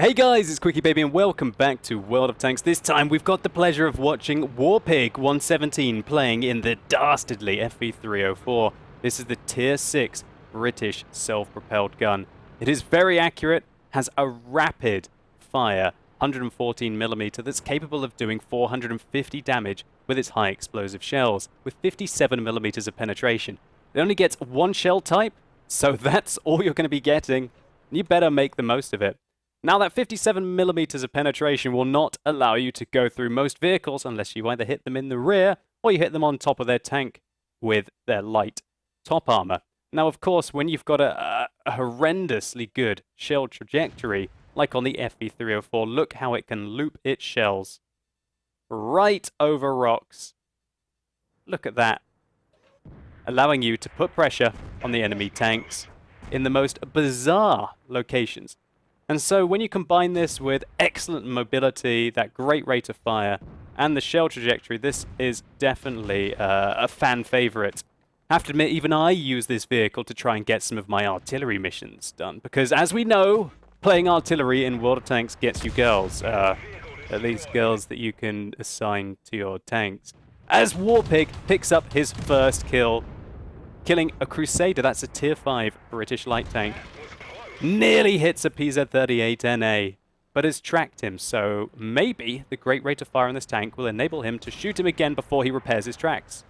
Hey guys, it's Quickie Baby and welcome back to World of Tanks. This time we've got the pleasure of watching Warpig 117 playing in the dastardly FV304. This is the Tier 6 British self-propelled gun. It is very accurate, has a rapid fire, 114mm, that's capable of doing 450 damage with its high explosive shells, with 57mm of penetration. It only gets one shell type, so that's all you're going to be getting. You better make the most of it. Now that 57mm of penetration will not allow you to go through most vehicles unless you either hit them in the rear or you hit them on top of their tank with their light top armor. Now, of course, when you've got a horrendously good shell trajectory, like on the FV304, look how it can loop its shells right over rocks. Look at that. Allowing you to put pressure on the enemy tanks in the most bizarre locations. And so when you combine this with excellent mobility, that great rate of fire, and the shell trajectory, this is definitely a fan favorite. I have to admit, even I use this vehicle to try and get some of my artillery missions done, because as we know, playing artillery in World of Tanks gets you girls, at least girls that you can assign to your tanks. As Warpig picks up his first kill, killing a Crusader, that's a Tier 5 British light tank. Nearly hits a PZ-38NA, but has tracked him, so maybe the great rate of fire on this tank will enable him to shoot him again before he repairs his tracks.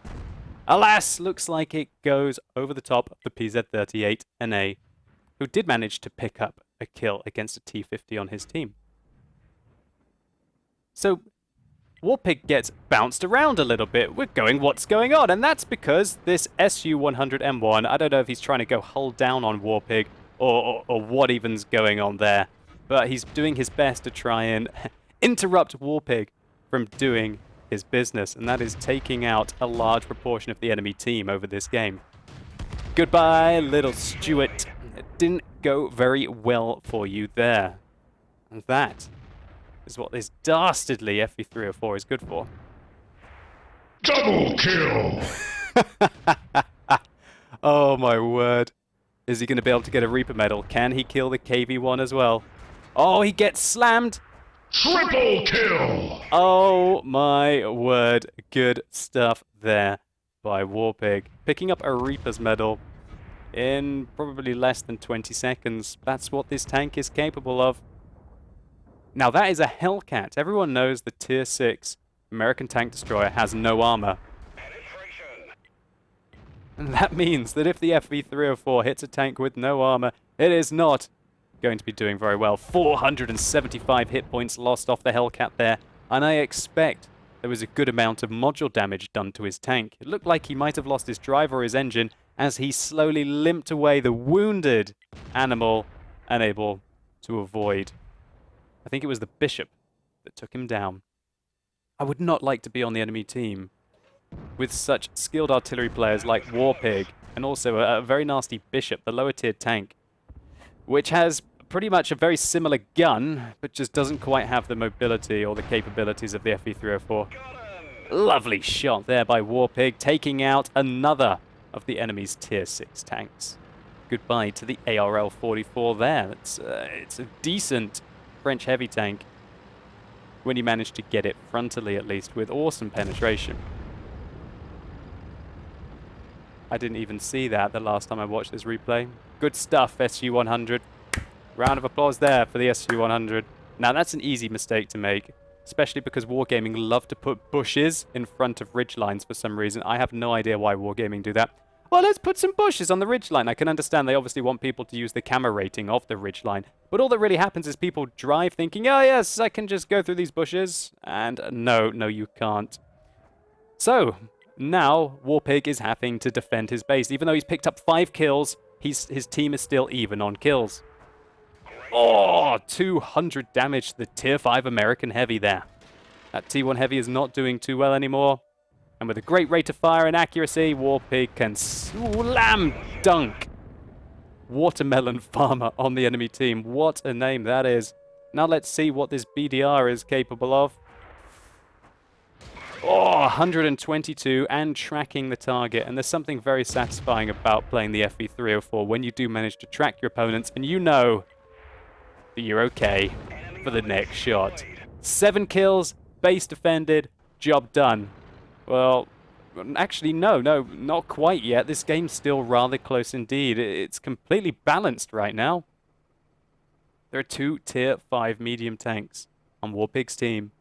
Alas, looks like it goes over the top of the PZ-38NA, who did manage to pick up a kill against a T-50 on his team. So Warpig gets bounced around a little bit. We're going, what's going on? And that's because this Su-100M1, I don't know if he's trying to go hull down on Warpig, or what even's going on there. But he's doing his best to try and interrupt Warpig from doing his business, and that is taking out a large proportion of the enemy team over this game. Goodbye, little Stuart. It didn't go very well for you there. And that is what this dastardly FV304 is good for. Double kill! Oh my word. Is he going to be able to get a Reaper medal? Can he kill the KV-1 as well? Oh, he gets slammed! Triple kill! Oh my word. Good stuff there by Warpig. Picking up a Reaper's medal in probably less than 20 seconds. That's what this tank is capable of. Now that is a Hellcat. Everyone knows the Tier 6 American tank destroyer has no armor. And that means that if the FV304 hits a tank with no armor, it is not going to be doing very well. 475 hit points lost off the Hellcat there, and I expect there was a good amount of module damage done to his tank. It looked like he might have lost his drive or his engine as he slowly limped away, the wounded animal, unable to avoid. I think it was the Bishop that took him down. I would not like to be on the enemy team with such skilled artillery players like Warpig, and also a very nasty Bishop, the lower tier tank, which has pretty much a very similar gun, but just doesn't quite have the mobility or the capabilities of the FV304. Lovely shot there by Warpig, taking out another of the enemy's Tier 6 tanks. Goodbye to the ARL-44 there. It's a decent French heavy tank when you manage to get it frontally, at least, with awesome penetration. I didn't even see that the last time I watched this replay. Good stuff, SU-100. Round of applause there for the SU-100. Now that's an easy mistake to make, especially because Wargaming love to put bushes in front of ridgelines for some reason. I have no idea why Wargaming do that. Well, let's put some bushes on the ridgeline. I can understand they obviously want people to use the camera rating of the ridgeline, but all that really happens is people drive thinking, oh yes, I can just go through these bushes, and no, you can't. So now Warpig is having to defend his base. Even though he's picked up 5 kills, his team is still even on kills. Oh, 200 damage to the Tier 5 American Heavy there. That T1 Heavy is not doing too well anymore. And with a great rate of fire and accuracy, Warpig can slam dunk Watermelon Farmer on the enemy team. What a name that is. Now let's see what this BDR is capable of. Oh, 122 and tracking the target. And there's something very satisfying about playing the FV304 when you do manage to track your opponents and you know that you're okay. for the next shot. 7 kills, base defended, job done. Well, actually, no, not quite yet. This game's still rather close indeed. It's completely balanced right now. There are 2 tier 5 medium tanks on Warpig's team.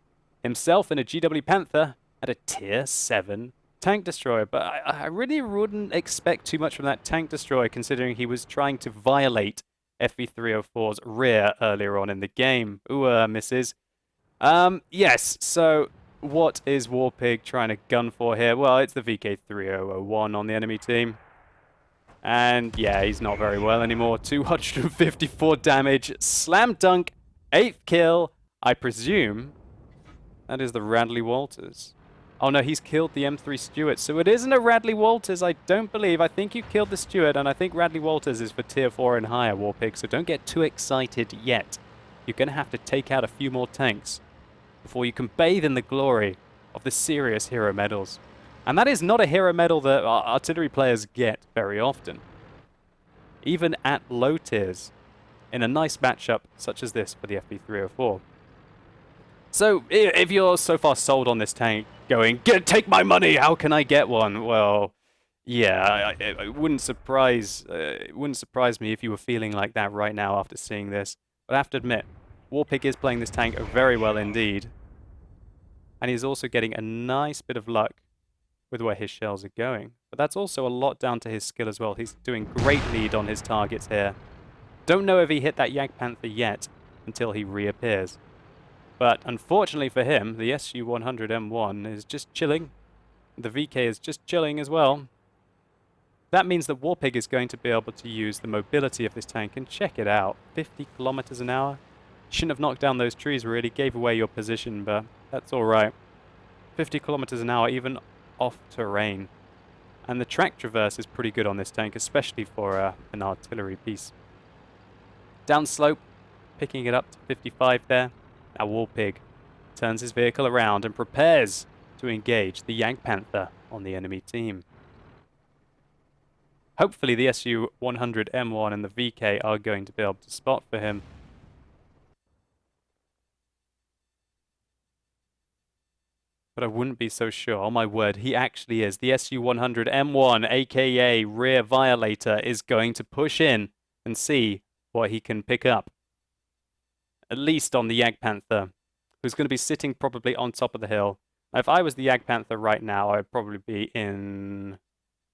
Himself and a GW Panther at a tier 7 tank destroyer, but I really wouldn't expect too much from that tank destroyer considering he was trying to violate FE304's rear earlier on in the game. Ooh, misses. Yes, so what is Warpig trying to gun for here? Well, it's the VK3001 on the enemy team. And yeah, he's not very well anymore. 254 damage, slam dunk, 8th kill. I presume that is the Radley Walters. Oh no, he's killed the M3 Stuart, so it isn't a Radley Walters, I don't believe. I think you killed the Stuart, and I think Radley Walters is for tier 4 and higher, Warpig, so don't get too excited yet. You're going to have to take out a few more tanks before you can bathe in the glory of the serious hero medals. And that is not a hero medal that artillery players get very often. Even at low tiers, in a nice matchup such as this for the FE304. So, if you're so far sold on this tank, going, take my money, how can I get one? Well, yeah, it wouldn't surprise me if you were feeling like that right now after seeing this. But I have to admit, Warpig is playing this tank very well indeed. And he's also getting a nice bit of luck with where his shells are going. But that's also a lot down to his skill as well. He's doing great lead on his targets here. Don't know if he hit that Jagdpanther yet until he reappears. But unfortunately for him, the SU-100M1 is just chilling. The VK is just chilling as well. That means that Warpig is going to be able to use the mobility of this tank, and check it out. 50 kilometers an hour. Shouldn't have knocked down those trees, really. Gave away your position, but that's alright. 50 kilometers an hour, even off terrain. And the track traverse is pretty good on this tank, especially for an artillery piece. Downslope, picking it up to 55 there. Now Warpig turns his vehicle around and prepares to engage the Jagdpanther on the enemy team. Hopefully the SU-100M1 and the VK are going to be able to spot for him. But I wouldn't be so sure. Oh my word, he actually is. The SU-100M1, aka Rear Violator, is going to push in and see what he can pick up. At least on the Jagdpanther, who's going to be sitting probably on top of the hill. Now, if I was the Jagdpanther right now, I would probably be in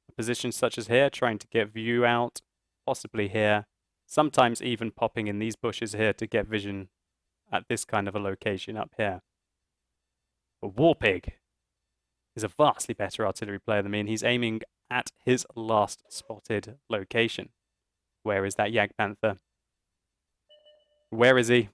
a position such as here, trying to get view out, possibly here. Sometimes even popping in these bushes here to get vision at this kind of a location up here. But Warpig is a vastly better artillery player than me, and he's aiming at his last spotted location. Where is that Jagdpanther? Where is he?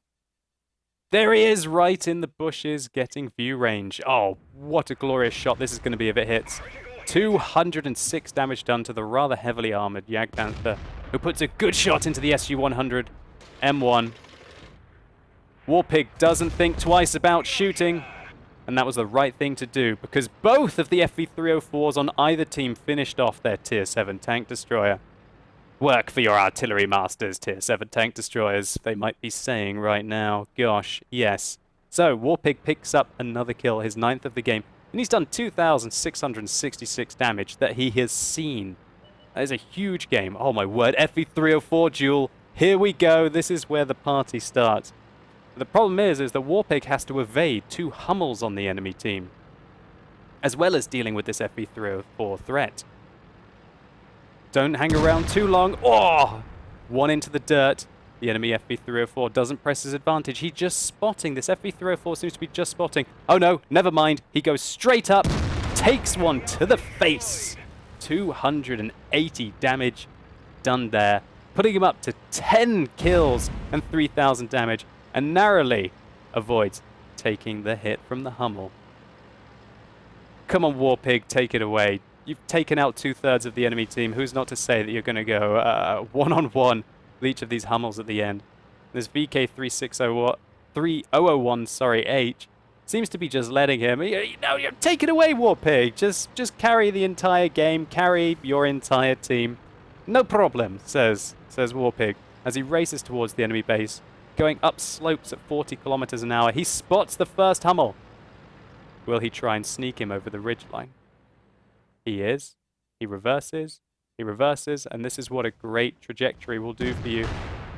There he is, right in the bushes, getting view range. Oh, what a glorious shot this is going to be if it hits. 206 damage done to the rather heavily armored Jagdpanther, who puts a good shot into the SU-100M1. Warpig doesn't think twice about shooting, and that was the right thing to do, because both of the FE304s on either team finished off their Tier 7 tank destroyer. Work for your artillery masters, Tier 7 tank destroyers, they might be saying right now. Gosh, yes. So, Warpig picks up another kill, his 9th of the game, and he's done 2,666 damage that he has seen. That is a huge game. Oh my word, FE304 duel. Here we go, this is where the party starts. But the problem is that Warpig has to evade 2 Hummels on the enemy team, as well as dealing with this FE304 threat. Don't hang around too long. Oh! One into the dirt. The enemy FE304 doesn't press his advantage. He's just spotting. This FE304 seems to be just spotting. Oh no, never mind. He goes straight up, takes one to the face. 280 damage done there, putting him up to 10 kills and 3,000 damage, and narrowly avoids taking the hit from the Hummel. Come on, Warpig, take it away. You've taken out 2/3 of the enemy team. Who's not to say that you're going to go one-on-one with each of these Hummels at the end? This VK3001, H seems to be just letting him. Take it away, Warpig. Just carry the entire game. Carry your entire team. No problem, says Warpig as he races towards the enemy base, going up slopes at 40 kilometers an hour. He spots the first Hummel. Will he try and sneak him over the ridgeline? He is. He reverses, and this is what a great trajectory will do for you.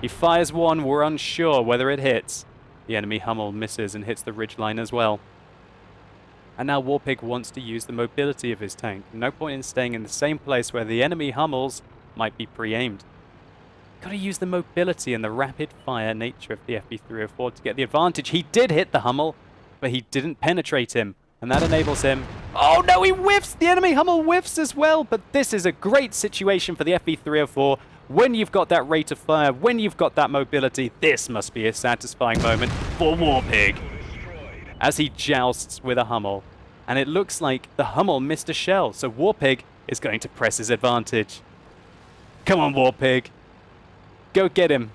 He fires one, we're unsure whether it hits. The enemy Hummel misses and hits the ridgeline as well. And now Warpig wants to use the mobility of his tank. No point in staying in the same place where the enemy Hummels might be pre-aimed. Gotta use the mobility and the rapid fire nature of the FV304 to get the advantage. He did hit the Hummel, but he didn't penetrate him. And that enables him... Oh no, he whiffs! The enemy Hummel whiffs as well, but this is a great situation for the FV304. When you've got that rate of fire, when you've got that mobility, this must be a satisfying moment for Warpig. As he jousts with a Hummel. And it looks like the Hummel missed a shell, so Warpig is going to press his advantage. Come on, Warpig. Go get him.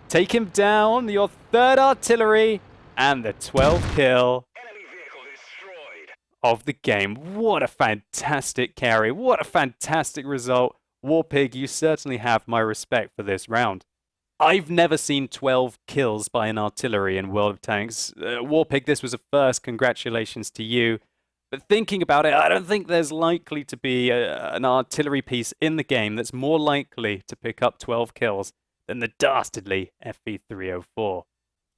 Take him down, your third artillery, and the 12th kill of the game. What a fantastic carry. What a fantastic result. Warpig, you certainly have my respect for this round. I've never seen 12 kills by an artillery in World of Tanks. Warpig, this was a first. Congratulations to you. But thinking about it, I don't think there's likely to be an artillery piece in the game that's more likely to pick up 12 kills than the dastardly FV304.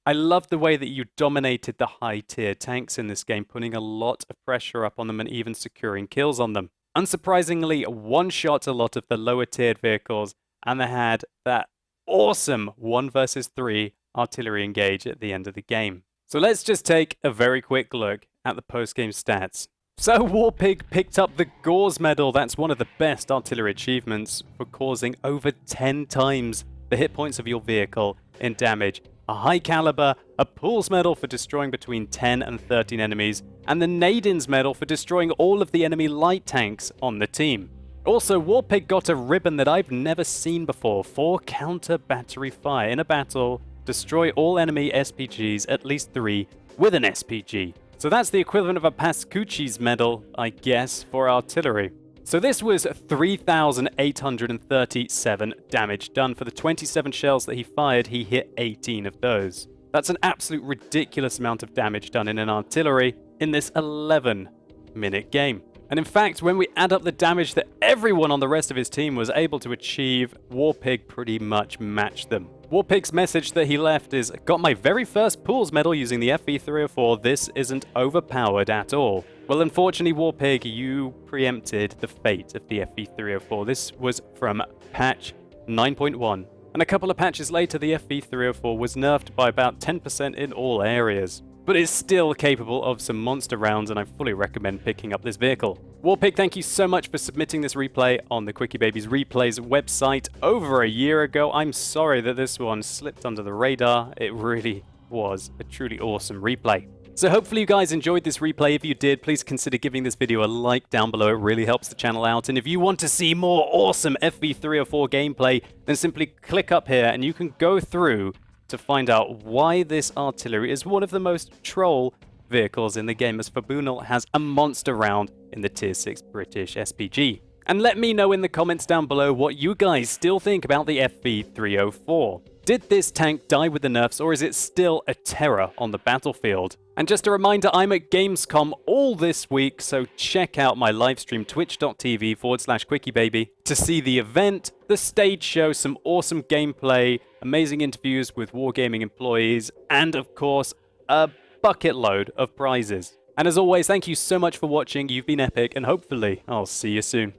I love the way that you dominated the high-tier tanks in this game, putting a lot of pressure up on them and even securing kills on them. Unsurprisingly, one-shot a lot of the lower-tiered vehicles, and they had that awesome 1 versus 3 artillery engage at the end of the game. So let's just take a very quick look at the post-game stats. So Warpig picked up the Gauze Medal. That's one of the best artillery achievements for causing over 10 times the hit points of your vehicle in damage. A high caliber, a Pools Medal for destroying between 10 and 13 enemies, and the Nadins Medal for destroying all of the enemy light tanks on the team. Also, Warpig got a ribbon that I've never seen before for counter battery fire. In a battle, destroy all enemy SPGs, at least 3, with an SPG. So that's the equivalent of a Pascucci's Medal, I guess, for artillery. So this was 3,837 damage done. For the 27 shells that he fired, he hit 18 of those. That's an absolute ridiculous amount of damage done in an artillery in this 11-minute game. And in fact, when we add up the damage that everyone on the rest of his team was able to achieve, Warpig pretty much matched them. Warpig's message that he left is, got my very first Pools Medal using the FV304, this isn't overpowered at all. Well, unfortunately, Warpig, you preempted the fate of the FV304. This was from patch 9.1. And a couple of patches later, the FV304 was nerfed by about 10% in all areas. But it's still capable of some monster rounds, and I fully recommend picking up this vehicle. Warpig, thank you so much for submitting this replay on the Quickie Babies Replays website over a year ago. I'm sorry that this one slipped under the radar. It really was a truly awesome replay. So hopefully you guys enjoyed this replay. If you did, please consider giving this video a like down below. It really helps the channel out. And if you want to see more awesome FV304 gameplay, then simply click up here and you can go through to find out why this artillery is one of the most troll vehicles in the game, as Fabunal has a monster round in the Tier 6 British SPG. And let me know in the comments down below what you guys still think about the FV304. Did this tank die with the nerfs, or is it still a terror on the battlefield? And just a reminder, I'm at Gamescom all this week, so check out my livestream, twitch.tv/QuickieBaby, to see the event, the stage show, some awesome gameplay, amazing interviews with Wargaming employees, and of course, a bucket load of prizes. And as always, thank you so much for watching. You've been epic, and hopefully I'll see you soon.